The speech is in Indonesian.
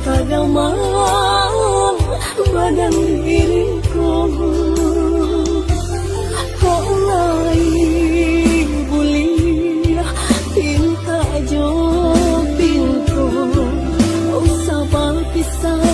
kagaman badan diriku. Kau lain bulia pinta jo pintu, usah berpisah